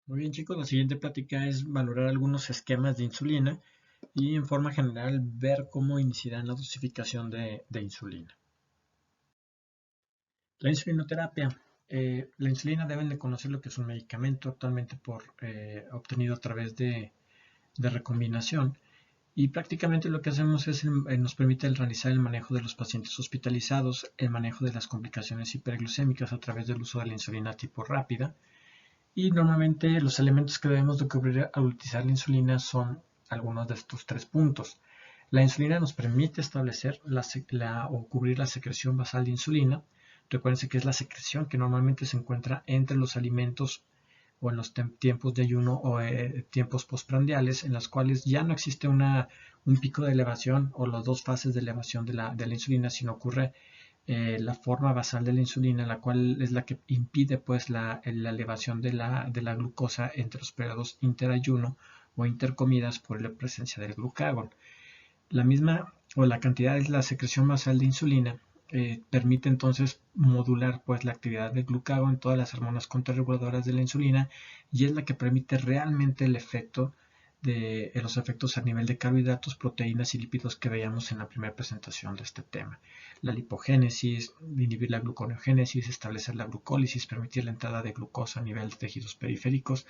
Muy bien, chicos, la siguiente plática es valorar algunos esquemas de insulina y en forma general ver cómo iniciarán la dosificación de insulina. La insulinoterapia. La insulina deben de conocer lo que es un medicamento actualmente obtenido a través de recombinación y prácticamente lo que hacemos es nos permite realizar el manejo de los pacientes hospitalizados, el manejo de las complicaciones hiperglucémicas a través del uso de la insulina tipo rápida. Y normalmente los elementos que debemos de cubrir al utilizar la insulina son algunos de estos tres puntos. La insulina nos permite establecer o cubrir la secreción basal de insulina. Recuerden que es la secreción que normalmente se encuentra entre los alimentos o en los tiempos de ayuno o tiempos postprandiales, en las cuales ya no existe un pico de elevación o las dos fases de elevación de la insulina, sino ocurre la forma basal de la insulina, la cual es la que impide pues la elevación de la glucosa entre los periodos interayuno o intercomidas por la presencia del glucagón. La misma o la cantidad de la secreción basal de insulina permite entonces modular pues la actividad del glucagón en todas las hormonas contrarreguladoras de la insulina y es la que permite realmente el efecto de los efectos a nivel de carbohidratos, proteínas y lípidos que veíamos en la primera presentación de este tema. La lipogénesis, inhibir la gluconeogénesis, establecer la glucólisis, permitir la entrada de glucosa a nivel de tejidos periféricos,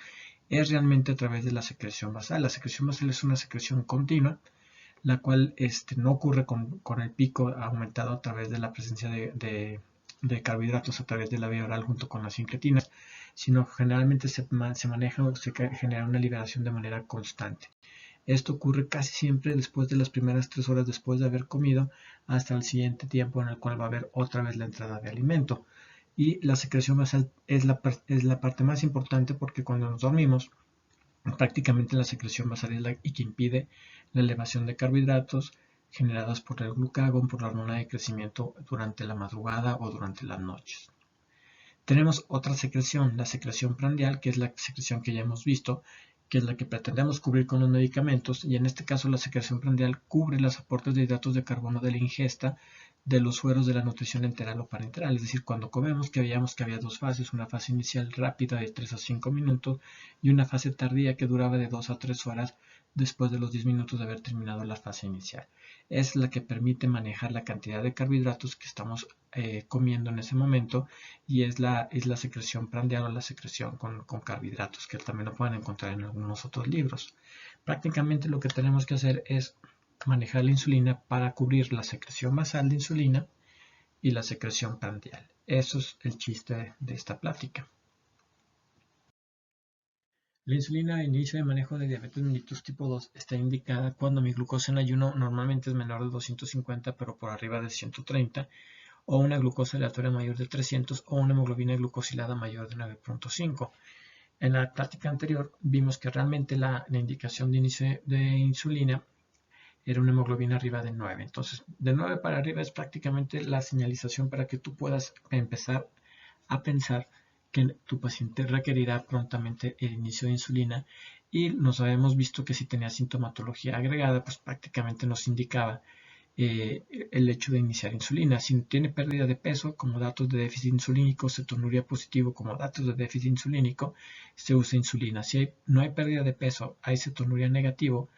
es realmente a través de la secreción basal. La secreción basal es una secreción continua, la cual no ocurre con el pico aumentado a través de la presencia de carbohidratos a través de la vía oral junto con las incretinas, sino generalmente se maneja o se genera una liberación de manera constante. Esto ocurre casi siempre después de las primeras 3 horas después de haber comido hasta el siguiente tiempo en el cual va a haber otra vez la entrada de alimento. Y la secreción basal es la parte más importante porque cuando nos dormimos prácticamente la secreción basal es la que impide la elevación de carbohidratos generados por el glucagón, por la hormona de crecimiento durante la madrugada o durante las noches. Tenemos otra secreción, la secreción prandial, que es la secreción que ya hemos visto, que es la que pretendemos cubrir con los medicamentos, y en este caso la secreción prandial cubre los aportes de hidratos de carbono de la ingesta de los sueros de la nutrición enteral o parenteral, es decir, cuando comemos que veíamos que había dos fases, una fase inicial rápida de 3 a 5 minutos y una fase tardía que duraba de 2 a 3 horas después de los 10 minutos de haber terminado la fase inicial. Es la que permite manejar la cantidad de carbohidratos que estamos comiendo en ese momento y es la secreción prandial o la secreción con carbohidratos, que también lo pueden encontrar en algunos otros libros. Prácticamente lo que tenemos que hacer es manejar la insulina para cubrir la secreción basal de insulina y la secreción prandial. Eso es el chiste de esta plática. La insulina de inicio de manejo de diabetes mellitus tipo 2 está indicada cuando mi glucosa en ayuno normalmente es menor de 250 pero por arriba de 130 o una glucosa aleatoria mayor de 300 o una hemoglobina glucosilada mayor de 9.5. En la plática anterior vimos que realmente la indicación de inicio de insulina era una hemoglobina arriba de 9. Entonces, de 9 para arriba es prácticamente la señalización para que tú puedas empezar a pensar que tu paciente requerirá prontamente el inicio de insulina y nos habíamos visto que si tenía sintomatología agregada, pues prácticamente nos indicaba el hecho de iniciar insulina. Si tiene pérdida de peso como datos de déficit insulínico, cetonuria positivo como datos de déficit insulínico, se usa insulina. Si no hay pérdida de peso, hay cetonuria negativo,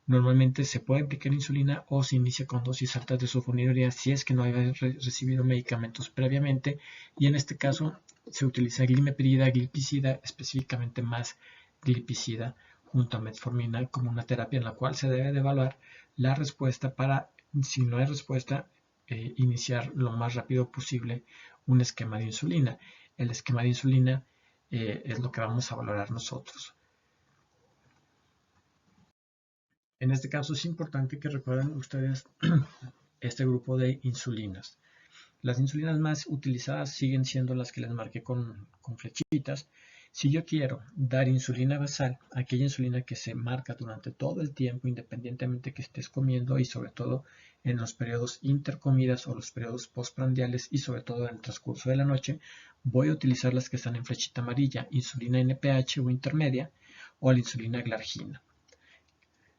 normalmente se puede aplicar insulina o se inicia con dosis altas de sulfonilurea si es que no haya recibido medicamentos previamente y en este caso se utiliza glimepirida, glipizida, específicamente más glipizida junto a metformina como una terapia en la cual se debe de evaluar la respuesta para, si no hay respuesta, iniciar lo más rápido posible un esquema de insulina. El esquema de insulina es lo que vamos a valorar nosotros. En este caso es importante que recuerden ustedes este grupo de insulinas. Las insulinas más utilizadas siguen siendo las que les marqué con flechitas. Si yo quiero dar insulina basal, aquella insulina que se marca durante todo el tiempo, independientemente que estés comiendo y sobre todo en los periodos intercomidas o los periodos postprandiales y sobre todo en el transcurso de la noche, voy a utilizar las que están en flechita amarilla, insulina NPH o intermedia o la insulina glargina.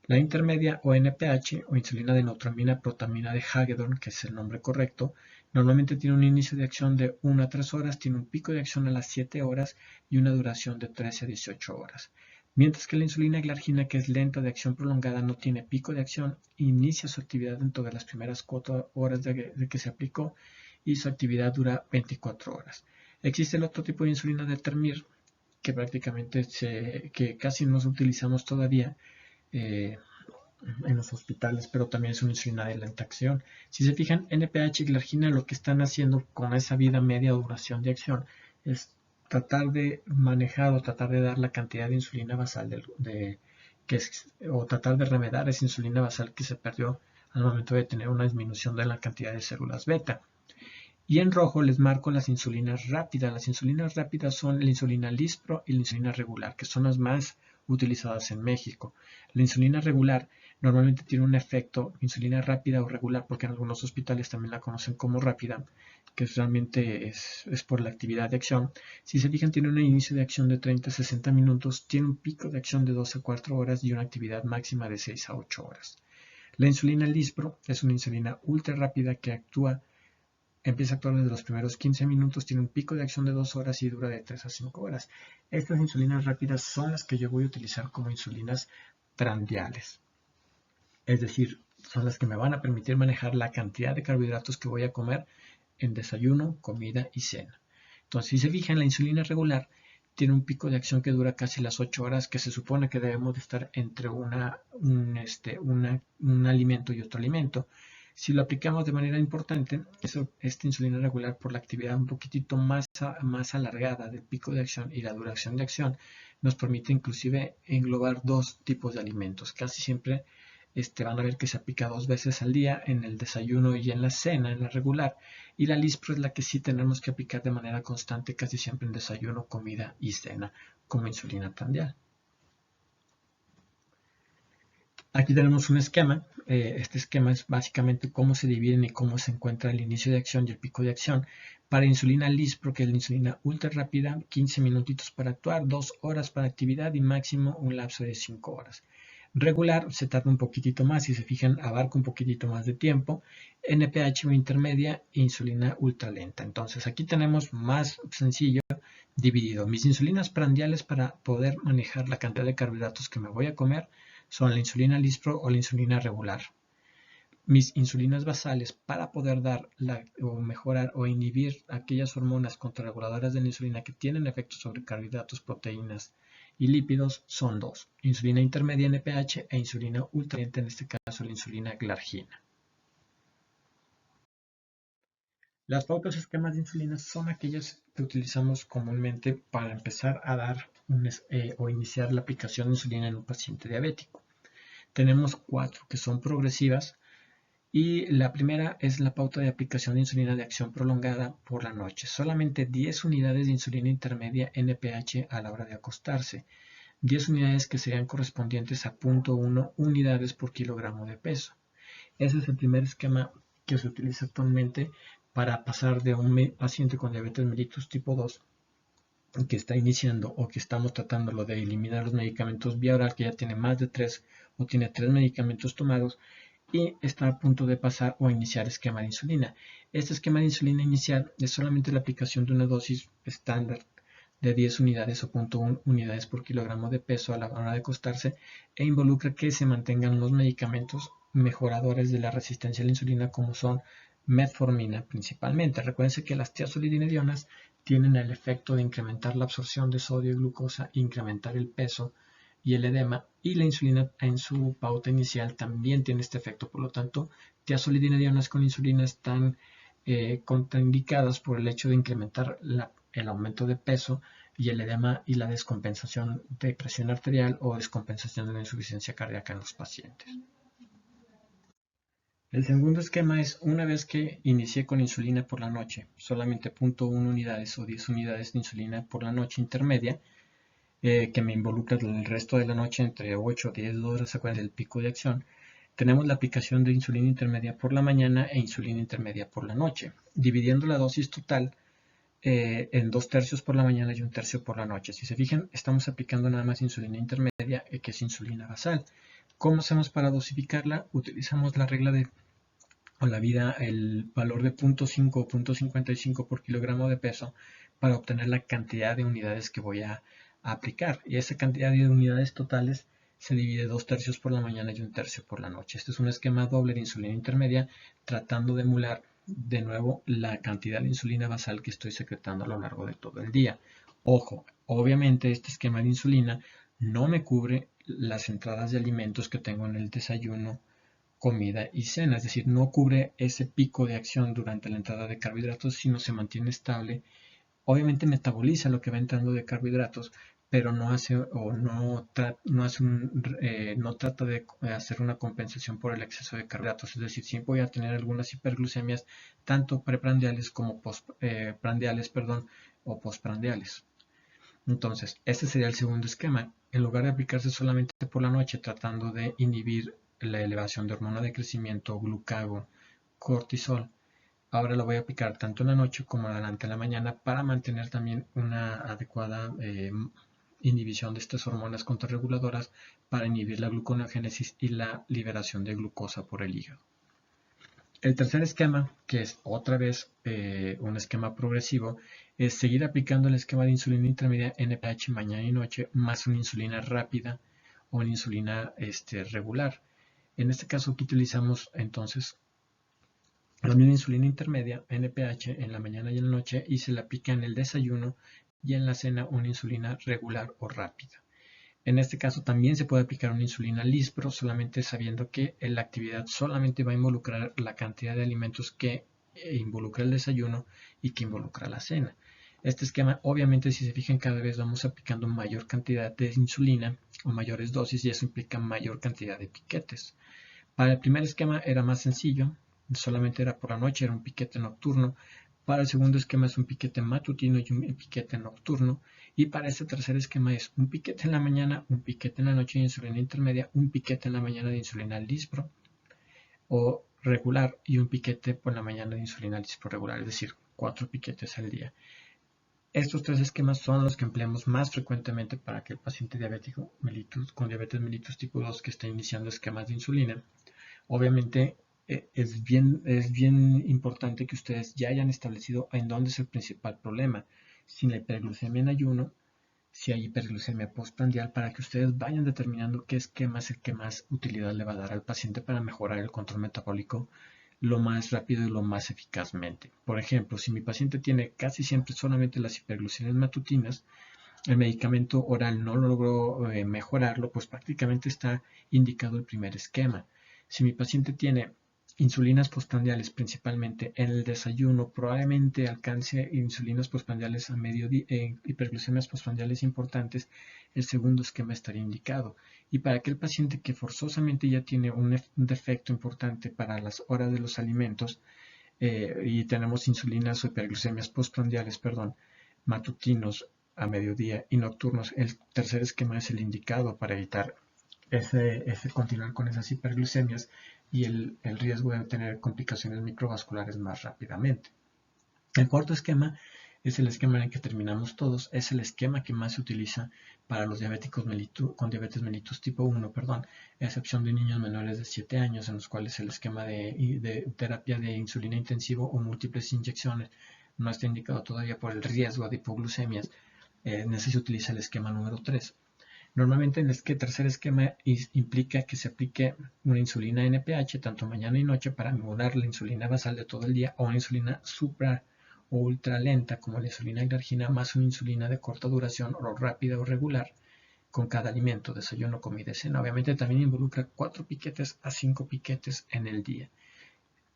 La intermedia o NPH o insulina de neutramina protamina de Hagedorn, que es el nombre correcto, Normalmente tiene un inicio de acción de 1 a 3 horas, tiene un pico de acción a las 7 horas y una duración de 13 a 18 horas. Mientras que la insulina glargina, que es lenta de acción prolongada, no tiene pico de acción, inicia su actividad dentro de las primeras 4 horas de que se aplicó y su actividad dura 24 horas. Existe el otro tipo de insulina de Termir, que prácticamente que casi no utilizamos todavía en los hospitales, pero también es una insulina de lenta acción. Si se fijan, NPH y glargina lo que están haciendo con esa vida media o duración de acción es tratar de manejar o tratar de dar la cantidad de insulina basal o tratar de remediar esa insulina basal que se perdió al momento de tener una disminución de la cantidad de células beta. Y en rojo les marco las insulinas rápidas. Las insulinas rápidas son la insulina Lispro y la insulina regular, que son las más utilizadas en México. La insulina regular normalmente tiene un efecto, insulina rápida o regular, porque en algunos hospitales también la conocen como rápida, que realmente es por la actividad de acción. Si se fijan, tiene un inicio de acción de 30 a 60 minutos, tiene un pico de acción de 12 a 4 horas y una actividad máxima de 6 a 8 horas. La insulina Lispro es una insulina ultra rápida que empieza a actuar desde los primeros 15 minutos, tiene un pico de acción de 2 horas y dura de 3 a 5 horas. Estas insulinas rápidas son las que yo voy a utilizar como insulinas prandiales. Es decir, son las que me van a permitir manejar la cantidad de carbohidratos que voy a comer en desayuno, comida y cena. Entonces, si se fijan, la insulina regular tiene un pico de acción que dura casi las 8 horas, que se supone que debemos de estar entre un alimento y otro alimento. Si lo aplicamos de manera importante, esta insulina regular, por la actividad un poquitito más alargada del pico de acción y la duración de acción, nos permite inclusive englobar dos tipos de alimentos. Casi siempre van a ver que se aplica 2 veces al día, en el desayuno y en la cena, en la regular. Y la Lispro es la que sí tenemos que aplicar de manera constante, casi siempre en desayuno, comida y cena, como insulina prandial. Aquí tenemos un esquema. Este esquema es básicamente cómo se dividen y cómo se encuentra el inicio de acción y el pico de acción. Para insulina Lispro, que es la insulina ultra rápida, 15 minutitos para actuar, 2 horas para actividad y máximo un lapso de 5 horas. Regular se tarda un poquitito más, si se fijan, abarca un poquitito más de tiempo. NPH intermedia e insulina ultra lenta. Entonces aquí tenemos más sencillo dividido. Mis insulinas prandiales para poder manejar la cantidad de carbohidratos que me voy a comer son la insulina Lispro o la insulina regular. Mis insulinas basales para poder dar o mejorar o inhibir aquellas hormonas contrarreguladoras de la insulina que tienen efectos sobre carbohidratos, proteínas y lípidos son dos: insulina intermedia NPH e insulina ultralenta, en este caso la insulina glargina. Las pautas esquemas de insulina son aquellas que utilizamos comúnmente para empezar a dar o iniciar la aplicación de insulina en un paciente diabético. Tenemos 4 que son progresivas, y la primera es la pauta de aplicación de insulina de acción prolongada por la noche. Solamente 10 unidades de insulina intermedia NPH a la hora de acostarse. 10 unidades que serían correspondientes a 0.1 unidades por kilogramo de peso. Ese es el primer esquema que se utiliza actualmente para pasar de un paciente con diabetes mellitus tipo 2 que está iniciando o que estamos tratándolo de eliminar los medicamentos vía oral, que ya tiene más de 3 o tiene 3 medicamentos tomados y está a punto de pasar o iniciar esquema de insulina. Este esquema de insulina inicial es solamente la aplicación de una dosis estándar de 10 unidades o 0.1 unidades por kilogramo de peso a la hora de acostarse, e involucra que se mantengan los medicamentos mejoradores de la resistencia a la insulina, como son metformina principalmente. Recuerden que las tiazolidinedionas tienen el efecto de incrementar la absorción de sodio y glucosa, incrementar el peso y el edema, y la insulina en su pauta inicial también tiene este efecto. Por lo tanto, tiazolidinedionas con insulina están contraindicadas por el hecho de incrementar el aumento de peso y el edema y la descompensación de presión arterial o descompensación de la insuficiencia cardíaca en los pacientes. El segundo esquema es: una vez que inicié con insulina por la noche, solamente 0.1 unidades o 10 unidades de insulina por la noche intermedia, que me involucra el resto de la noche entre 8 a 10 horas del pico de acción, tenemos la aplicación de insulina intermedia por la mañana e insulina intermedia por la noche, dividiendo la dosis total en 2/3 por la mañana y 1/3 por la noche. Si se fijan, estamos aplicando nada más insulina intermedia, que es insulina basal. ¿Cómo hacemos para dosificarla? Utilizamos la regla de o la vida el valor de 0.5 o 0.55 por kilogramo de peso para obtener la cantidad de unidades que voy a aplicar. Y esa cantidad de unidades totales se divide 2/3 por la mañana y 1/3 por la noche. Este es un esquema doble de insulina intermedia tratando de emular de nuevo la cantidad de insulina basal que estoy secretando a lo largo de todo el día. Ojo, obviamente este esquema de insulina no me cubre las entradas de alimentos que tengo en el desayuno, comida y cena, es decir, no cubre ese pico de acción durante la entrada de carbohidratos, sino se mantiene estable. Obviamente metaboliza lo que va entrando de carbohidratos, pero no hace o no trata de hacer una compensación por el exceso de carbohidratos, es decir, sí voy a tener algunas hiperglucemias tanto preprandiales como postprandiales, o postprandiales. Entonces, este sería el segundo esquema. En lugar de aplicarse solamente por la noche, tratando de inhibir la elevación de hormona de crecimiento, glucago, cortisol, ahora lo voy a aplicar tanto en la noche como adelante en la mañana para mantener también una adecuada inhibición de estas hormonas contrarreguladoras para inhibir la gluconeogénesis y la liberación de glucosa por el hígado. El tercer esquema, que es otra vez un esquema progresivo, es seguir aplicando el esquema de insulina intermedia NPH mañana y noche más una insulina rápida o una insulina regular. En este caso aquí utilizamos entonces la misma insulina intermedia NPH en la mañana y en la noche y se le aplica en el desayuno y en la cena una insulina regular o rápida. En este caso también se puede aplicar una insulina Lispro, solamente sabiendo que la actividad solamente va a involucrar la cantidad de alimentos que involucra el desayuno y que involucra la cena. Este esquema, obviamente, si se fijan, cada vez vamos aplicando mayor cantidad de insulina o mayores dosis y eso implica mayor cantidad de piquetes. Para el primer esquema era más sencillo, solamente era por la noche, era un piquete nocturno. Para el segundo esquema es un piquete matutino y un piquete nocturno. Y para este tercer esquema es un piquete en la mañana, un piquete en la noche de insulina intermedia, un piquete en la mañana de insulina Lispro o regular y un piquete por la mañana de insulina Lispro regular, es decir, 4 piquetes al día. Estos tres esquemas son los que empleamos más frecuentemente para que el paciente diabético con diabetes mellitus tipo 2 que está iniciando esquemas de insulina. Obviamente es bien importante que ustedes ya hayan establecido en dónde es el principal problema. Si la hiperglucemia en ayuno, si hay hiperglucemia postprandial, para que ustedes vayan determinando qué esquema es el que más utilidad le va a dar al paciente para mejorar el control metabólico lo más rápido y lo más eficazmente. Por ejemplo, si mi paciente tiene casi siempre solamente las hiperglucemias matutinas, el medicamento oral no logró mejorarlo, pues prácticamente está indicado el primer esquema. Si mi paciente tiene insulinas postprandiales principalmente en el desayuno, probablemente alcance insulinas postprandiales a mediodía, hiperglucemias postprandiales importantes, el segundo esquema estaría indicado. Y para aquel paciente que forzosamente ya tiene un defecto importante para las horas de los alimentos y tenemos insulinas o hiperglucemias postprandiales, matutinos a mediodía y nocturnos, el tercer esquema es el indicado para evitar ese continuar con esas hiperglucemias y el riesgo de tener complicaciones microvasculares más rápidamente. El cuarto esquema es el esquema en el que terminamos todos, es el esquema que más se utiliza para los diabéticos con diabetes mellitus tipo 1, a excepción de niños menores de 7 años en los cuales el esquema de terapia de insulina intensivo o múltiples inyecciones no está indicado todavía por el riesgo de hipoglucemias. En ese se utiliza el esquema número 3. Normalmente en este tercer esquema implica que se aplique una insulina NPH tanto mañana y noche para emular la insulina basal de todo el día o una insulina supra o ultra lenta como la insulina glargina más una insulina de corta duración o rápida o regular con cada alimento, desayuno, comida y cena. Obviamente también involucra 4 piquetes a 5 piquetes en el día.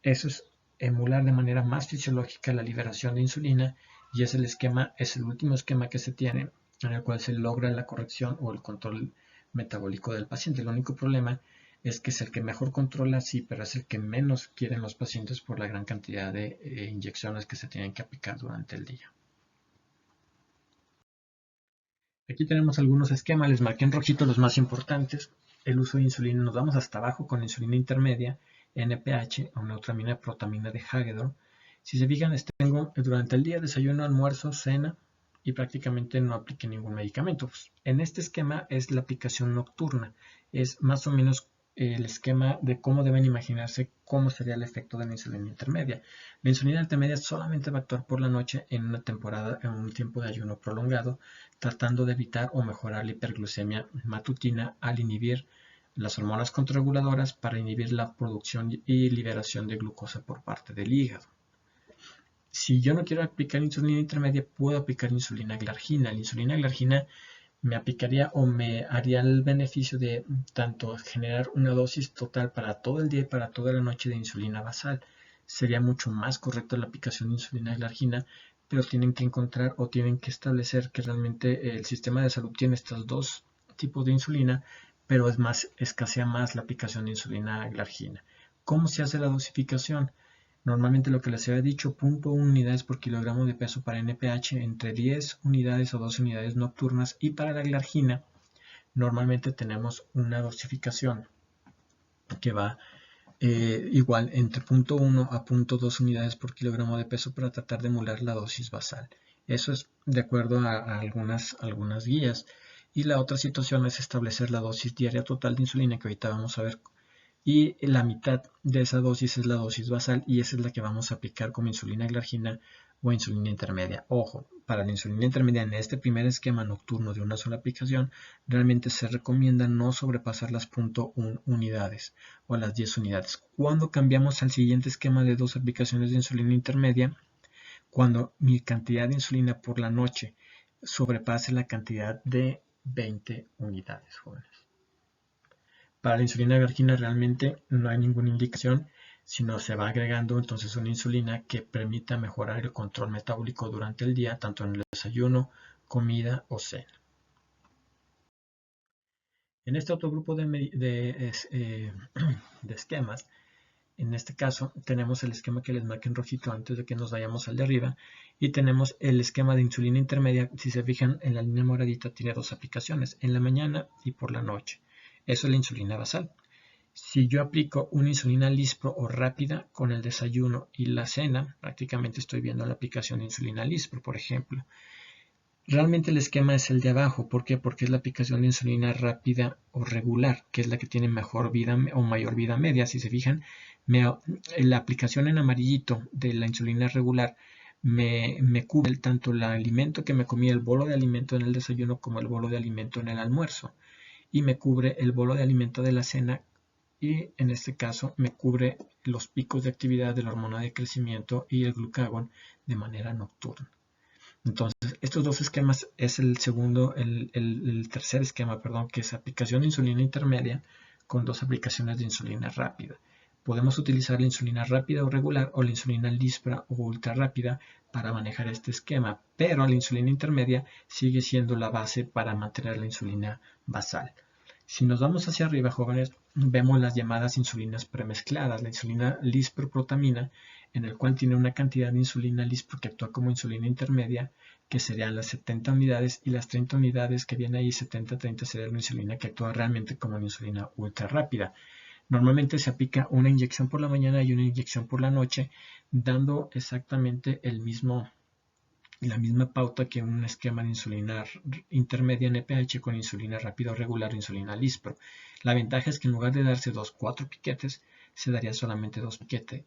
Eso es emular de manera más fisiológica la liberación de insulina y es el último esquema que se tiene en el cual se logra la corrección o el control metabólico del paciente. El único problema es que es el que mejor controla, sí, pero es el que menos quieren los pacientes por la gran cantidad de inyecciones que se tienen que aplicar durante el día. Aquí tenemos algunos esquemas, les marqué en rojito los más importantes. El uso de insulina, nos vamos hasta abajo con insulina intermedia, NPH o neutramina protamina de Hagedorn. Si se fijan, tengo durante el día desayuno, almuerzo, cena y prácticamente no apliqué ningún medicamento. En este esquema es la aplicación nocturna, es más o menos el esquema de cómo deben imaginarse cómo sería el efecto de la insulina intermedia. La insulina intermedia solamente va a actuar por la noche en una temporada, en un tiempo de ayuno prolongado, tratando de evitar o mejorar la hiperglucemia matutina al inhibir las hormonas contrarreguladoras para inhibir la producción y liberación de glucosa por parte del hígado. Si yo no quiero aplicar insulina intermedia, puedo aplicar insulina glargina. La insulina glargina me aplicaría o me haría el beneficio de tanto generar una dosis total para todo el día y para toda la noche de insulina basal. Sería mucho más correcto la aplicación de insulina glargina, pero tienen que encontrar o tienen que establecer que realmente el sistema de salud tiene estos dos tipos de insulina, pero escasea más la aplicación de insulina glargina. ¿Cómo se hace la dosificación? Normalmente lo que les había dicho, 0.1 unidades por kilogramo de peso para NPH, entre 10 unidades o 12 unidades nocturnas, y para la glargina normalmente tenemos una dosificación que va igual entre 0.1 a 0.2 unidades por kilogramo de peso para tratar de emular la dosis basal. Eso es de acuerdo a algunas guías. Y la otra situación es establecer la dosis diaria total de insulina, que ahorita vamos a ver, y la mitad de esa dosis es la dosis basal y esa es la que vamos a aplicar como insulina glargina o insulina intermedia. Ojo, para la insulina intermedia en este primer esquema nocturno de una sola aplicación, realmente se recomienda no sobrepasar las 0.1 unidades o las 10 unidades. Cuando cambiamos al siguiente esquema de 2 aplicaciones de insulina intermedia, cuando mi cantidad de insulina por la noche sobrepase la cantidad de 20 unidades, jóvenes. Para la insulina glargina realmente no hay ninguna indicación, sino se va agregando entonces una insulina que permita mejorar el control metabólico durante el día, tanto en el desayuno, comida o cena. En este otro grupo de esquemas, en este caso tenemos el esquema que les marqué en rojito antes de que nos vayamos al de arriba, y tenemos el esquema de insulina intermedia. Si se fijan en la línea moradita, tiene dos aplicaciones, en la mañana y por la noche. Eso es la insulina basal. Si yo aplico una insulina Lispro o rápida con el desayuno y la cena, prácticamente estoy viendo la aplicación de insulina Lispro, por ejemplo. Realmente el esquema es el de abajo. ¿Por qué? Porque es la aplicación de insulina rápida o regular, que es la que tiene mejor vida o mayor vida media. Si se fijan, la aplicación en amarillito de la insulina regular me cubre tanto el alimento que me comí, el bolo de alimento en el desayuno, como el bolo de alimento en el almuerzo. Y me cubre el bolo de alimento de la cena, y en este caso me cubre los picos de actividad de la hormona de crecimiento y el glucagón de manera nocturna. Entonces, estos dos esquemas es el tercer esquema, perdón, que es aplicación de insulina intermedia con dos aplicaciones de insulina rápida. Podemos utilizar la insulina rápida o regular o la insulina Lispra o ultra rápida para manejar este esquema, pero la insulina intermedia sigue siendo la base para mantener la insulina basal. Si nos vamos hacia arriba, jóvenes, vemos las llamadas insulinas premezcladas, la insulina lisproprotamina, en el cual tiene una cantidad de insulina lispro que actúa como insulina intermedia, que serían las 70 unidades, y las 30 unidades que viene ahí, 70-30, sería una insulina que actúa realmente como una insulina ultra rápida. Normalmente se aplica una inyección por la mañana y una inyección por la noche, dando exactamente la misma pauta que un esquema de insulina intermedia NPH con insulina rápida o regular o insulina Lispro. La ventaja es que en lugar de darse 4 piquetes, se daría solamente 2 piquetes.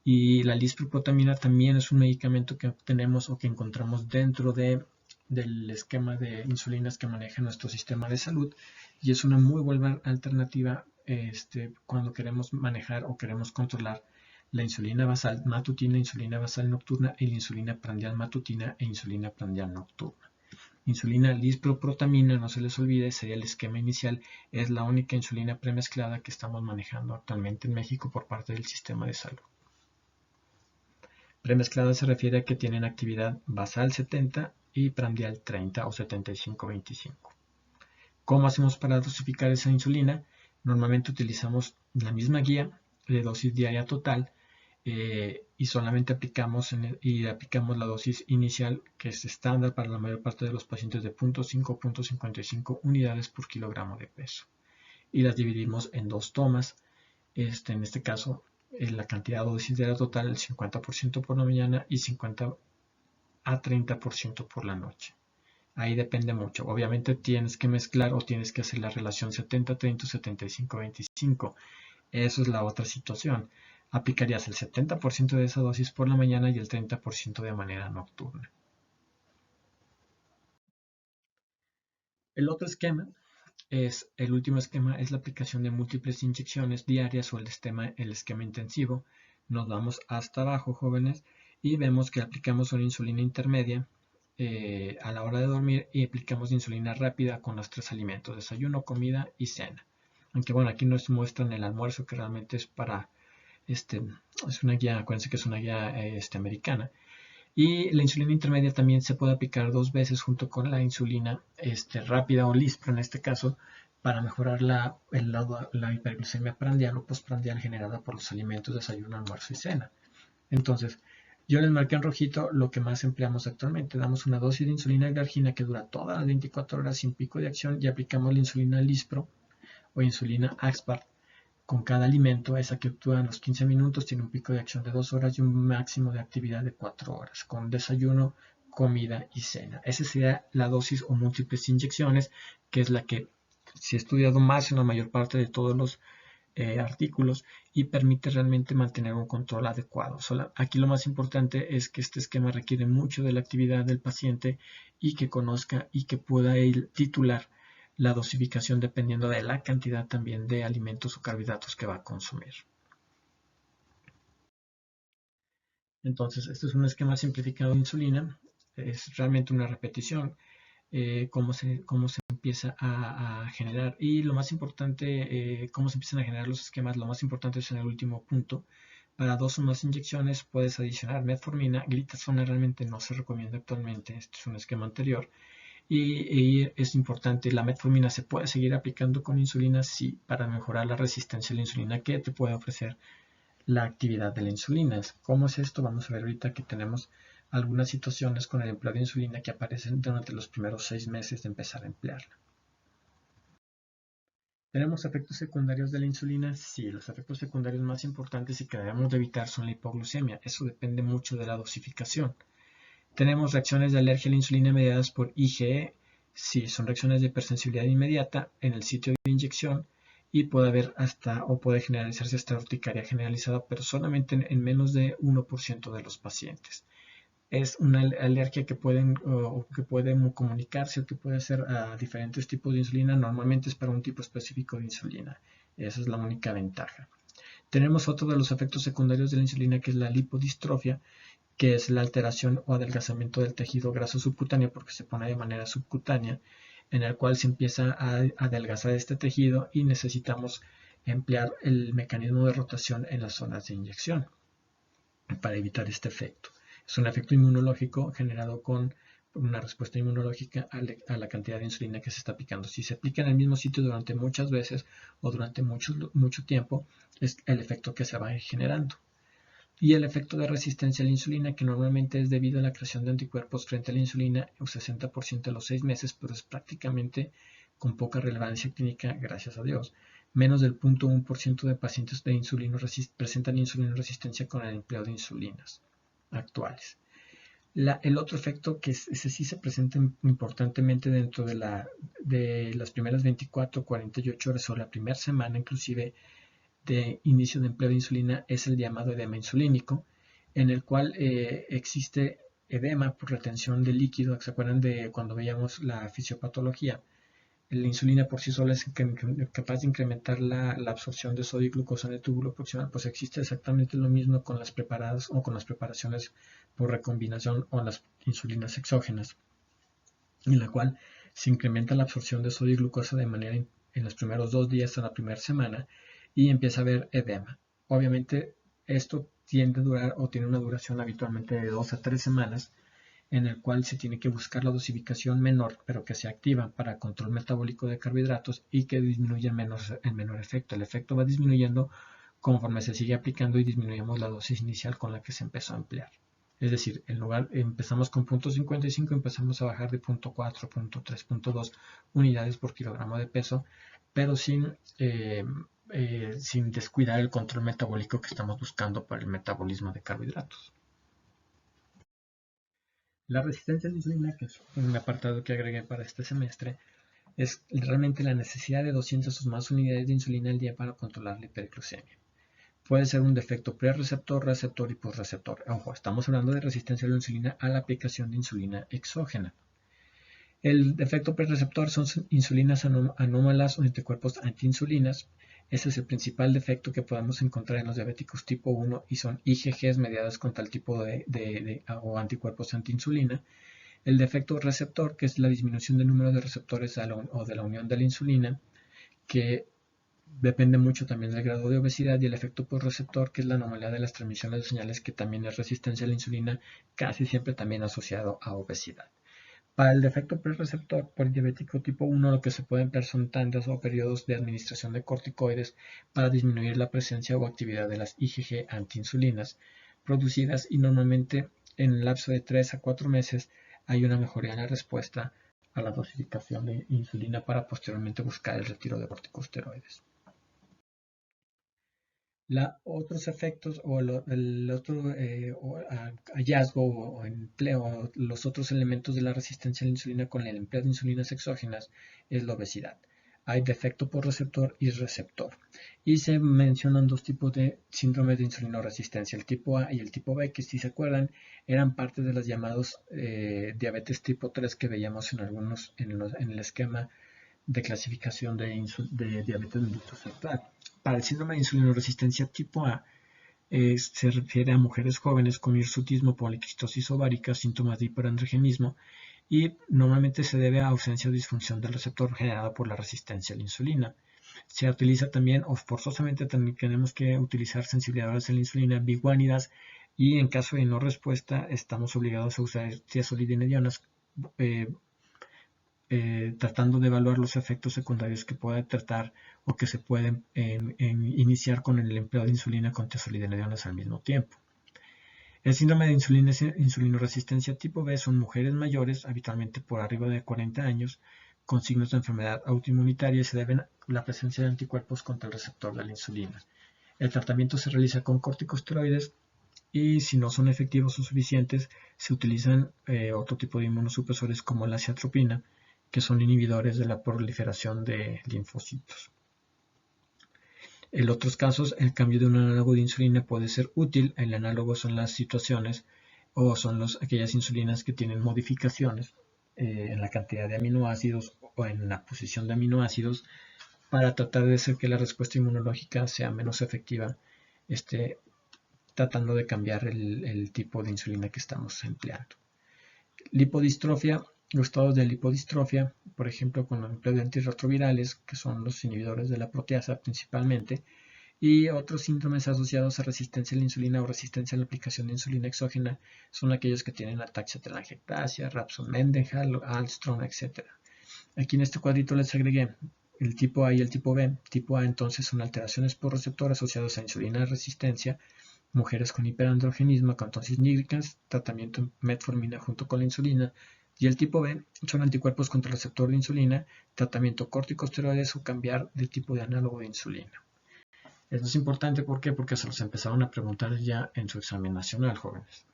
Y la lisproprotamina también es un medicamento que obtenemos o que encontramos dentro del esquema de insulinas que maneja nuestro sistema de salud, y es una muy buena alternativa cuando queremos manejar o queremos controlar la insulina basal matutina, insulina basal nocturna y la insulina prandial matutina e insulina prandial nocturna. Insulina lisproprotamina, no se les olvide, sería el esquema inicial, es la única insulina premezclada que estamos manejando actualmente en México por parte del sistema de salud. Premezclada se refiere a que tienen actividad basal 70 y prandial 30 o 75-25. ¿Cómo hacemos para dosificar esa insulina? Normalmente utilizamos la misma guía de dosis diaria total, y solamente aplicamos la dosis inicial, que es estándar para la mayor parte de los pacientes, de 0.5-0.55 unidades por kilogramo de peso, y las dividimos en dos tomas. En este caso, la cantidad de dosis diaria total, el 50% por la mañana y 50 a 30% por la noche. Ahí depende mucho. Obviamente tienes que mezclar o tienes que hacer la relación 70-30 o 75-25. Eso es la otra situación. Aplicarías el 70% de esa dosis por la mañana y el 30% de manera nocturna. El otro esquema el último esquema es la aplicación de múltiples inyecciones diarias o el esquema intensivo. Nos vamos hasta abajo, jóvenes, y vemos que aplicamos una insulina intermedia a la hora de dormir y aplicamos insulina rápida con los 3 alimentos: desayuno, comida y cena. Aunque bueno, aquí nos muestran el almuerzo, que realmente es es una guía, acuérdense que es una guía americana. Y la insulina intermedia también se puede aplicar 2 veces junto con la insulina rápida o Lispro en este caso, para mejorar la hiperglucemia prandial o postprandial generada por los alimentos desayuno, almuerzo y cena. Entonces, yo les marqué en rojito lo que más empleamos actualmente. Damos una dosis de insulina glargina que dura todas las 24 horas sin pico de acción y aplicamos la insulina Lispro o insulina Axpart con cada alimento. Esa que actúa en los 15 minutos, tiene un pico de acción de 2 horas y un máximo de actividad de 4 horas, con desayuno, comida y cena. Esa sería la dosis o múltiples inyecciones, que es la que se ha estudiado más en la mayor parte de todos los artículos y permite realmente mantener un control adecuado. Aquí lo más importante es que este esquema requiere mucho de la actividad del paciente y que conozca y que pueda titular la dosificación dependiendo de la cantidad también de alimentos o carbohidratos que va a consumir. Entonces, este es un esquema simplificado de insulina. Es realmente una repetición, cómo se empieza a generar. Y lo más importante, cómo se empiezan a generar los esquemas, lo más importante es en el último punto. Para 2 o más inyecciones puedes adicionar metformina. Glitazona realmente no se recomienda actualmente. Este es un esquema anterior. Y es importante, la metformina se puede seguir aplicando con insulina, sí, para mejorar la resistencia a la insulina que te puede ofrecer la actividad de la insulina. ¿Cómo es esto? Vamos a ver ahorita que tenemos algunas situaciones con el empleo de insulina que aparecen durante los primeros 6 meses de empezar a emplearla. ¿Tenemos efectos secundarios de la insulina? Sí, los efectos secundarios más importantes y que debemos de evitar son la hipoglucemia. Eso depende mucho de la dosificación. Tenemos reacciones de alergia a la insulina mediadas por IgE. Sí, son reacciones de hipersensibilidad inmediata en el sitio de inyección y puede haber puede generalizarse hasta urticaria generalizada, pero solamente en menos de 1% de los pacientes. Es una alergia que que puede comunicarse o que puede ser a diferentes tipos de insulina. Normalmente es para un tipo específico de insulina. Esa es la única ventaja. Tenemos otro de los efectos secundarios de la insulina, que es la lipodistrofia, que es la alteración o adelgazamiento del tejido graso subcutáneo, porque se pone de manera subcutánea, en el cual se empieza a adelgazar este tejido y necesitamos emplear el mecanismo de rotación en las zonas de inyección para evitar este efecto. Es un efecto inmunológico generado con una respuesta inmunológica a la cantidad de insulina que se está aplicando. Si se aplica en el mismo sitio durante muchas veces o durante mucho tiempo, es el efecto que se va generando. Y el efecto de resistencia a la insulina, que normalmente es debido a la creación de anticuerpos frente a la insulina, un 60% a los 6 meses, pero es prácticamente con poca relevancia clínica, gracias a Dios. Menos del 0.1% de pacientes presentan insulinoresistencia con el empleo de insulinas actuales. El otro efecto, que ese sí se presenta importantemente dentro de las primeras 24 48 horas o la primera semana inclusive de inicio de empleo de insulina, es el llamado edema insulínico, en el cual existe edema por retención de líquido. ¿Se acuerdan de cuando veíamos la fisiopatología? La insulina por sí sola es capaz de incrementar la absorción de sodio y glucosa en el túbulo proximal. Pues existe exactamente lo mismo con las preparadas o con las preparaciones por recombinación o las insulinas exógenas, en la cual se incrementa la absorción de sodio y glucosa de manera en los primeros 2 días a la primera semana y empieza a haber edema. Obviamente esto tiende a durar o tiene una duración habitualmente de 2 a 3 semanas, en el cual se tiene que buscar la dosificación menor, pero que se activa para control metabólico de carbohidratos y que disminuye en menor efecto. El efecto va disminuyendo conforme se sigue aplicando y disminuyamos la dosis inicial con la que se empezó a emplear. Es decir, en lugar, empezamos con 0.55, empezamos a bajar de 0.4, 0.3, 0.2 unidades por kilogramo de peso, pero sin descuidar el control metabólico que estamos buscando para el metabolismo de carbohidratos. La resistencia a la insulina, que es un apartado que agregué para este semestre, es realmente la necesidad de 200 o más unidades de insulina al día para controlar la hiperglucemia. Puede ser un defecto pre-receptor, receptor y postreceptor. Ojo, estamos hablando de resistencia a la insulina a la aplicación de insulina exógena. El defecto pre-receptor son insulinas anómalas o anticuerpos antiinsulinas. Ese es el principal defecto que podemos encontrar en los diabéticos tipo 1 y son IgGs mediadas con tal tipo o anticuerpos antiinsulina. El defecto receptor, que es la disminución del número de receptores o de la unión de la insulina, que depende mucho también del grado de obesidad, y el efecto postreceptor, que es la anomalía de las transmisiones de señales, que también es resistencia a la insulina, casi siempre también asociado a obesidad. Para el defecto prereceptor por el diabético tipo 1, lo que se puede emplear son tandas o periodos de administración de corticoides para disminuir la presencia o actividad de las IgG antiinsulinas producidas, y normalmente en el lapso de 3 a 4 meses hay una mejoría en la respuesta a la dosificación de insulina para posteriormente buscar el retiro de corticosteroides. Otros efectos o el otro hallazgo o empleo, los otros elementos de la resistencia a la insulina con el empleo de insulinas exógenas es la obesidad. Hay defecto por receptor y receptor. Y se mencionan dos tipos de síndrome de insulinoresistencia, el tipo A y el tipo B, que si se acuerdan eran parte de los llamados diabetes tipo 3 que veíamos en el esquema de clasificación de diabetes mellitus central. Para el síndrome de insulinoresistencia tipo A, se refiere a mujeres jóvenes con hirsutismo, poliquistosis ovárica, síntomas de hiperandrogenismo, y normalmente se debe a ausencia o disfunción del receptor generada por la resistencia a la insulina. Se utiliza también, o forzosamente también tenemos que utilizar sensibilizadores a la insulina biguánidas, y en caso de no respuesta estamos obligados a usar tiazolidinedionas, tratando de evaluar los efectos secundarios que puede tratar o que se pueden iniciar con el empleo de insulina con tiazolidinedionas al mismo tiempo. El síndrome de insulinoresistencia tipo B son mujeres mayores, habitualmente por arriba de 40 años, con signos de enfermedad autoinmunitaria, y se deben a la presencia de anticuerpos contra el receptor de la insulina. El tratamiento se realiza con corticosteroides, y si no son efectivos o suficientes, se utilizan otro tipo de inmunosupresores como la aciatropina, que son inhibidores de la proliferación de linfocitos. En otros casos, el cambio de un análogo de insulina puede ser útil. El análogo son las situaciones o son aquellas insulinas que tienen modificaciones en la cantidad de aminoácidos o en la posición de aminoácidos, para tratar de hacer que la respuesta inmunológica sea menos efectiva, tratando de cambiar el tipo de insulina que estamos empleando. Lipodistrofia. Los estados de lipodistrofia, por ejemplo, con el empleo de antirretrovirales, que son los inhibidores de la proteasa principalmente, y otros síndromes asociados a resistencia a la insulina o resistencia a la aplicación de insulina exógena, son aquellos que tienen ataxia telangiectasia, Rhapsson-Mendenhall, Alström, etc. Aquí en este cuadrito les agregué el tipo A y el tipo B. Tipo A entonces son alteraciones por receptor asociados a insulina resistencia, mujeres con hiperandrogenismo, acantosis nigricans, tratamiento metformina junto con la insulina. Y el tipo B son anticuerpos contra el receptor de insulina, tratamiento corticosteroides o cambiar de tipo de análogo de insulina. Esto es importante, ¿por qué? Porque se los empezaron a preguntar ya en su examen nacional, jóvenes.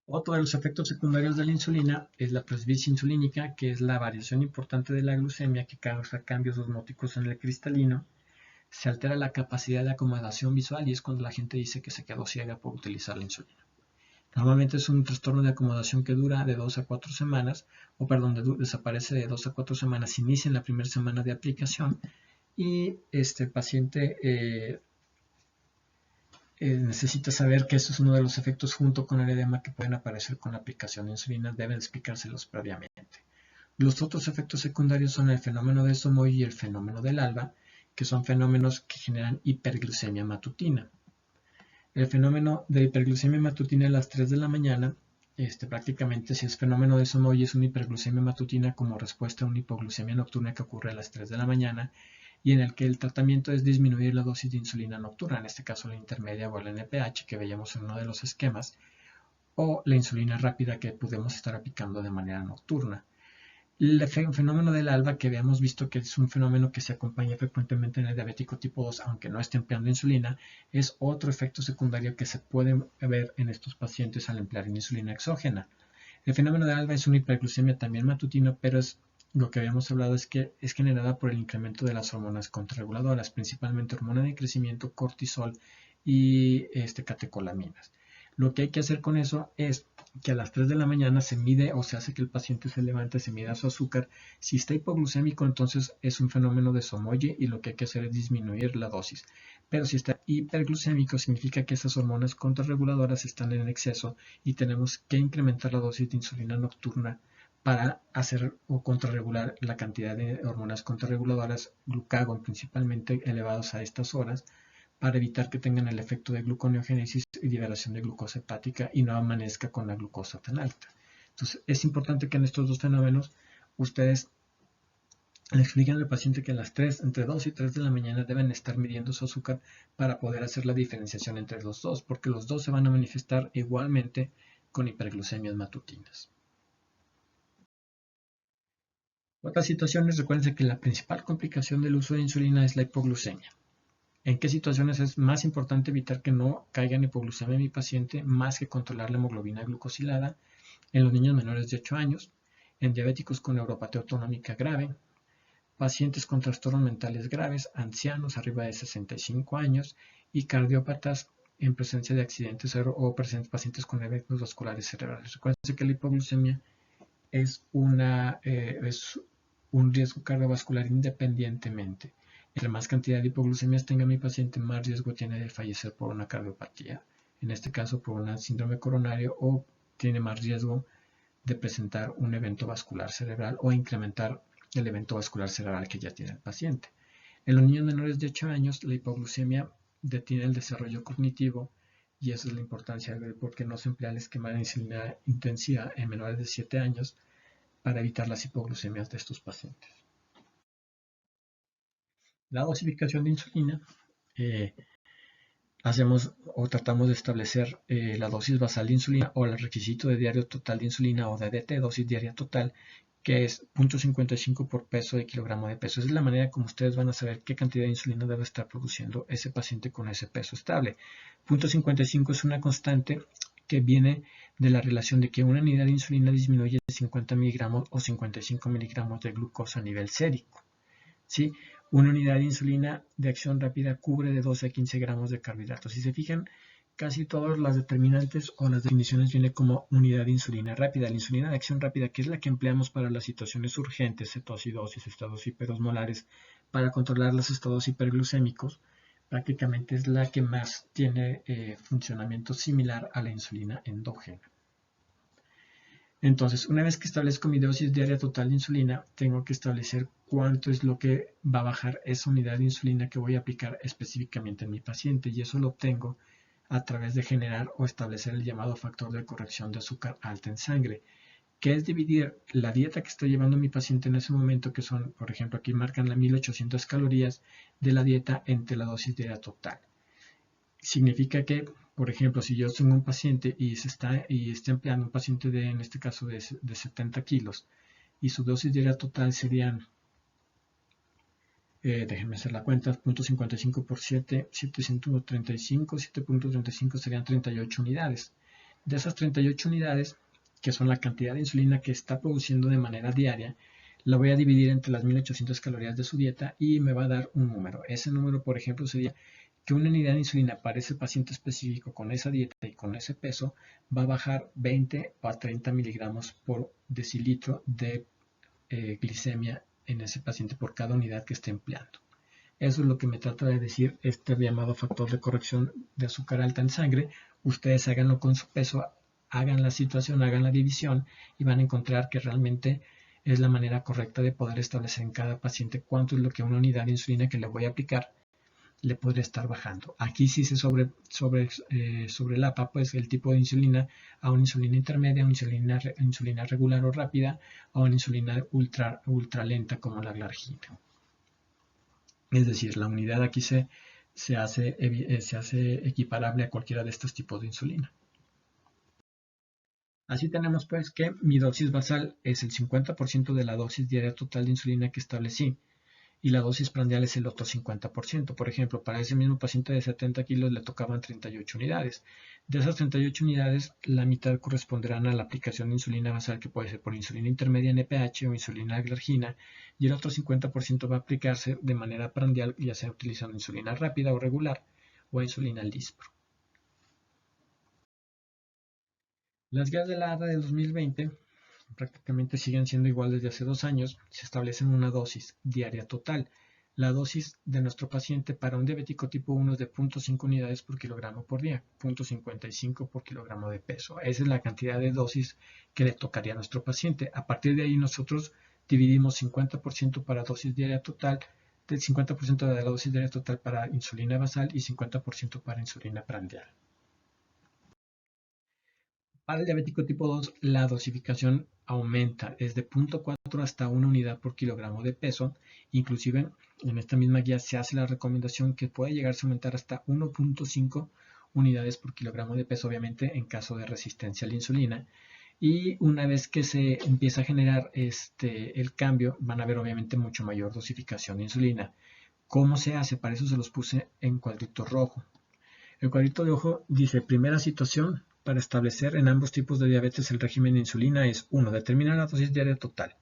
Otro de los efectos secundarios de la insulina es la presbicia insulínica, que es la variación importante de la glucemia que causa cambios osmóticos en el cristalino. Se altera la capacidad de acomodación visual, y es cuando la gente dice que se quedó ciega por utilizar la insulina. Normalmente es un trastorno de acomodación que dura de 2 a 4 semanas, desaparece de 2 a 4 semanas, inicia en la primera semana de aplicación, y este paciente necesita saber que eso es uno de los efectos junto con el edema que pueden aparecer con la aplicación de insulina, deben explicárselos previamente. Los otros efectos secundarios son el fenómeno de Somoy y el fenómeno del alba, que son fenómenos que generan hiperglucemia matutina. El fenómeno de hiperglucemia matutina a las 3 de la mañana, prácticamente si es fenómeno de Somoy, es una hiperglucemia matutina como respuesta a una hipoglucemia nocturna que ocurre a las 3 de la mañana, y en el que el tratamiento es disminuir la dosis de insulina nocturna, en este caso la intermedia o el NPH que veíamos en uno de los esquemas, o la insulina rápida que podemos estar aplicando de manera nocturna. El fenómeno del alba, que habíamos visto que es un fenómeno que se acompaña frecuentemente en el diabético tipo 2, aunque no esté empleando insulina, es otro efecto secundario que se puede ver en estos pacientes al emplear insulina exógena. El fenómeno del alba es una hiperglucemia también matutina, pero lo que habíamos hablado es que es generada por el incremento de las hormonas contrarreguladoras, principalmente hormona de crecimiento, cortisol y catecolaminas. Lo que hay que hacer con eso es que a las 3 de la mañana se mide o se hace que el paciente se levante, se mida su azúcar. Si está hipoglucémico, entonces es un fenómeno de Somoye y lo que hay que hacer es disminuir la dosis. Pero si está hiperglucémico, significa que esas hormonas contrarreguladoras están en exceso y tenemos que incrementar la dosis de insulina nocturna para hacer o contrarregular la cantidad de hormonas contrarreguladoras, glucagón principalmente, elevados a estas horas, para evitar que tengan el efecto de gluconeogénesis y liberación de glucosa hepática y no amanezca con la glucosa tan alta. Entonces, es importante que en estos dos fenómenos ustedes le expliquen al paciente que a las 3, entre 2 y 3 de la mañana deben estar midiendo su azúcar para poder hacer la diferenciación entre los dos, porque los dos se van a manifestar igualmente con hiperglucemias matutinas. Otras situaciones, recuerden que la principal complicación del uso de insulina es la hipoglucemia. ¿En qué situaciones es más importante evitar que no caiga en hipoglucemia mi paciente más que controlar la hemoglobina glucosilada? En los niños menores de 8 años, en diabéticos con neuropatía autonómica grave, pacientes con trastornos mentales graves, ancianos arriba de 65 años y cardiópatas en presencia de accidentes o pacientes con eventos vasculares cerebrales. Recuerden que la hipoglucemia es un riesgo cardiovascular independientemente. Entre más cantidad de hipoglucemias tenga mi paciente, más riesgo tiene de fallecer por una cardiopatía, en este caso por un síndrome coronario, o tiene más riesgo de presentar un evento vascular cerebral o incrementar el evento vascular cerebral que ya tiene el paciente. En los niños menores de 8 años, la hipoglucemia detiene el desarrollo cognitivo y esa es la importancia de por qué no se emplea el esquema de insulina intensiva en menores de 7 años para evitar las hipoglucemias de estos pacientes. La dosificación de insulina, hacemos o tratamos de establecer la dosis basal de insulina o el requisito de diario total de insulina o DDT, dosis diaria total, que es 0.55 por peso de kilogramo de peso. Esa es la manera como ustedes van a saber qué cantidad de insulina debe estar produciendo ese paciente con ese peso estable. 0.55 es una constante que viene de la relación de que una unidad de insulina disminuye de 50 miligramos o 55 miligramos de glucosa a nivel sérico. ¿Sí? Una unidad de insulina de acción rápida cubre de 12 a 15 gramos de carbohidratos. Si se fijan, casi todas las determinantes o las definiciones vienen como unidad de insulina rápida. La insulina de acción rápida, que es la que empleamos para las situaciones urgentes, cetocidosis, estados hiperosmolares, para controlar los estados hiperglucémicos, prácticamente es la que más tiene funcionamiento similar a la insulina endógena. Entonces, una vez que establezco mi dosis diaria total de insulina, tengo que establecer cuánto es lo que va a bajar esa unidad de insulina que voy a aplicar específicamente en mi paciente, y eso lo obtengo a través de generar o establecer el llamado factor de corrección de azúcar alta en sangre, que es dividir la dieta que estoy llevando a mi paciente en ese momento, que son, por ejemplo, aquí marcan las 1800 calorías de la dieta entre la dosis diaria total. Significa que, por ejemplo, si yo tengo un paciente y está empleando un paciente en este caso de 70 kilos y su dosis diaria total serían, déjenme hacer la cuenta, 0.55 por 7, 735, 7.35 serían 38 unidades. De esas 38 unidades, que son la cantidad de insulina que está produciendo de manera diaria, la voy a dividir entre las 1800 calorías de su dieta y me va a dar un número. Ese número, por ejemplo, sería que una unidad de insulina para ese paciente específico con esa dieta y con ese peso va a bajar 20 a 30 miligramos por decilitro de glicemia en ese paciente por cada unidad que esté empleando. Eso es lo que me trata de decir este llamado factor de corrección de azúcar alta en sangre. Ustedes háganlo con su peso, hagan la situación, hagan la división y van a encontrar que realmente es la manera correcta de poder establecer en cada paciente cuánto es lo que una unidad de insulina que le voy a aplicar le podría estar bajando. Aquí sí se sobrelapa pues el tipo de insulina a una insulina intermedia, a una insulina regular o rápida, a una insulina ultra lenta como la glargina. Es decir, la unidad aquí se hace equiparable a cualquiera de estos tipos de insulina. Así tenemos pues que mi dosis basal es el 50% de la dosis diaria total de insulina que establecí y la dosis prandial es el otro 50%. Por ejemplo, para ese mismo paciente de 70 kilos le tocaban 38 unidades. De esas 38 unidades, la mitad corresponderán a la aplicación de insulina basal, que puede ser por insulina intermedia NPH o insulina glargina, y el otro 50% va a aplicarse de manera prandial, ya sea utilizando insulina rápida o regular o insulina Lispro. Las guías de la ADA del 2020 prácticamente siguen siendo igual desde hace 2 años. Se establecen una dosis diaria total. La dosis de nuestro paciente para un diabético tipo 1 es de 0.5 unidades por kilogramo por día, 0.55 por kilogramo de peso. Esa es la cantidad de dosis que le tocaría a nuestro paciente. A partir de ahí nosotros dividimos 50% para dosis diaria total, del 50% de la dosis diaria total para insulina basal y 50% para insulina prandial. Para el diabético tipo 2, la dosificación aumenta desde 0.4 hasta 1 unidad por kilogramo de peso. Inclusive en esta misma guía se hace la recomendación que puede llegarse a aumentar hasta 1.5 unidades por kilogramo de peso, obviamente en caso de resistencia a la insulina. Y una vez que se empieza a generar el cambio, van a haber obviamente mucho mayor dosificación de insulina. ¿Cómo se hace? Para eso se los puse en cuadrito rojo. El cuadrito de ojo dice: primera situación para establecer en ambos tipos de diabetes el régimen de insulina es 1. Determinar la dosis diaria total,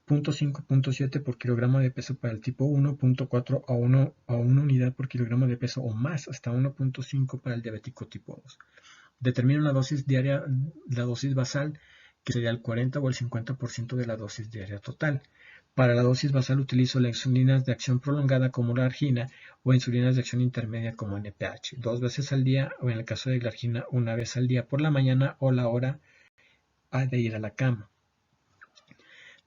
0.5, 0.7 por kilogramo de peso para el tipo 1, 0.4 a 1 unidad por kilogramo de peso o más, hasta 1.5 para el diabético tipo 2. Determina la dosis diaria, la dosis basal, que sería el 40 o el 50% de la dosis diaria total. Para la dosis basal utilizo las insulinas de acción prolongada como la glargina o insulinas de acción intermedia como NPH, 2 veces al día, o en el caso de glargina 1 vez al día por la mañana o la hora de ir a la cama.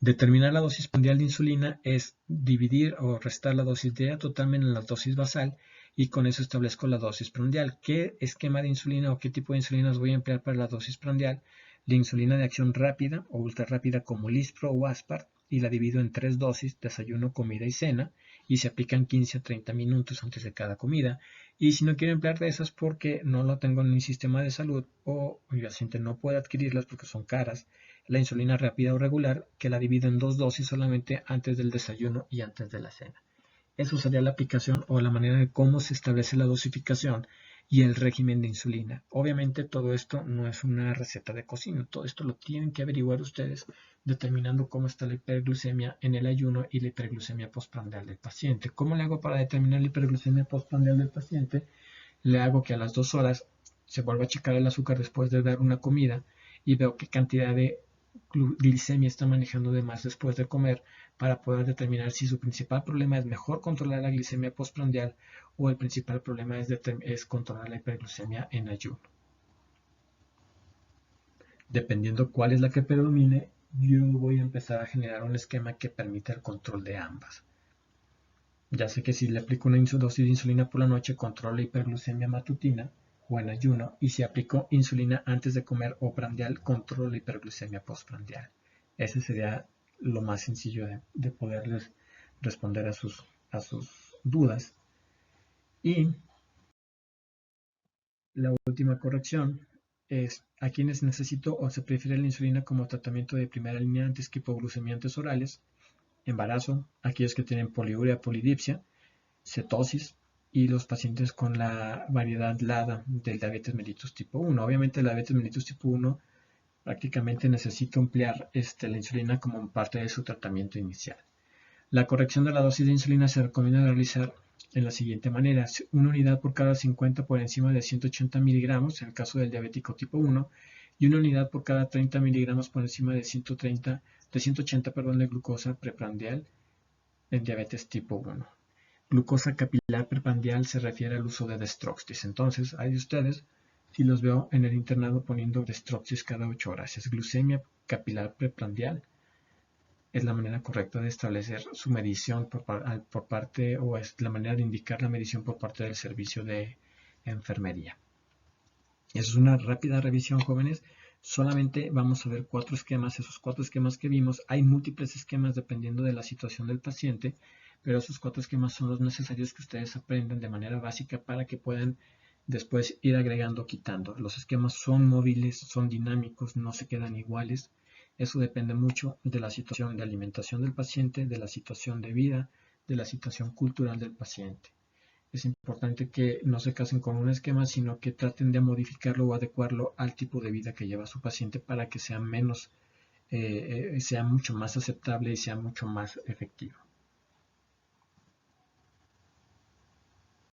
Determinar la dosis prandial de insulina es dividir o restar la dosis diaria totalmente en la dosis basal, y con eso establezco la dosis prandial. ¿Qué esquema de insulina o qué tipo de insulinas voy a emplear para la dosis prandial? La insulina de acción rápida o ultra rápida como Lispro o Aspart, y la divido en 3 dosis, desayuno, comida y cena, y se aplican 15 a 30 minutos antes de cada comida. Y si no quiero emplear de esas porque no lo tengo en mi sistema de salud o mi paciente no puede adquirirlas porque son caras, la insulina rápida o regular, que la divido en 2 dosis solamente antes del desayuno y antes de la cena. Eso sería la aplicación o la manera de cómo se establece la dosificación y el régimen de insulina. Obviamente todo esto no es una receta de cocina, todo esto lo tienen que averiguar ustedes determinando cómo está la hiperglucemia en el ayuno y la hiperglucemia postprandial del paciente. ¿Cómo le hago para determinar la hiperglucemia postprandial del paciente? Le hago que a las 2 horas se vuelva a checar el azúcar después de dar una comida y veo qué cantidad de glicemia está manejando de más después de comer, para poder determinar si su principal problema es mejor controlar la glicemia postprandial o el principal problema es controlar la hiperglucemia en ayuno. Dependiendo cuál es la que predomine, yo voy a empezar a generar un esquema que permita el control de ambas. Ya sé que si le aplico una dosis de insulina por la noche, controlo la hiperglucemia matutina o en ayuno, y si aplico insulina antes de comer o prandial, controlo la hiperglucemia postprandial. Ese sería lo más sencillo de poderles responder a sus dudas. Y la última corrección es: a quienes necesito o se prefiere la insulina como tratamiento de primera línea antes que hipoglucemiantes orales, embarazo, aquellos que tienen poliuria, polidipsia, cetosis, y los pacientes con la variedad LADA del diabetes mellitus tipo 1. Obviamente el diabetes mellitus tipo 1 prácticamente necesita emplear la insulina como parte de su tratamiento inicial. La corrección de la dosis de insulina se recomienda realizar en la siguiente manera: una unidad por cada 50 por encima de 180 miligramos en el caso del diabético tipo 1, y una unidad por cada 30 miligramos por encima de 180 de glucosa preprandial en diabetes tipo 1. Glucosa capilar preprandial se refiere al uso de Dextroxis. Entonces, hay de ustedes, si los veo en el internado poniendo Dextroxis cada 8 horas, es glucemia capilar preprandial. Es la manera correcta de establecer su medición por parte, o es la manera de indicar la medición por parte del servicio de enfermería. Eso es una rápida revisión, jóvenes. Solamente vamos a ver 4 esquemas. Esos 4 esquemas que vimos, hay múltiples esquemas dependiendo de la situación del paciente, pero esos 4 esquemas son los necesarios que ustedes aprendan de manera básica para que puedan después ir agregando o quitando. Los esquemas son móviles, son dinámicos, no se quedan iguales. Eso depende mucho de la situación de alimentación del paciente, de la situación de vida, de la situación cultural del paciente. Es importante que no se casen con un esquema, sino que traten de modificarlo o adecuarlo al tipo de vida que lleva su paciente para que sea mucho más aceptable y sea mucho más efectivo.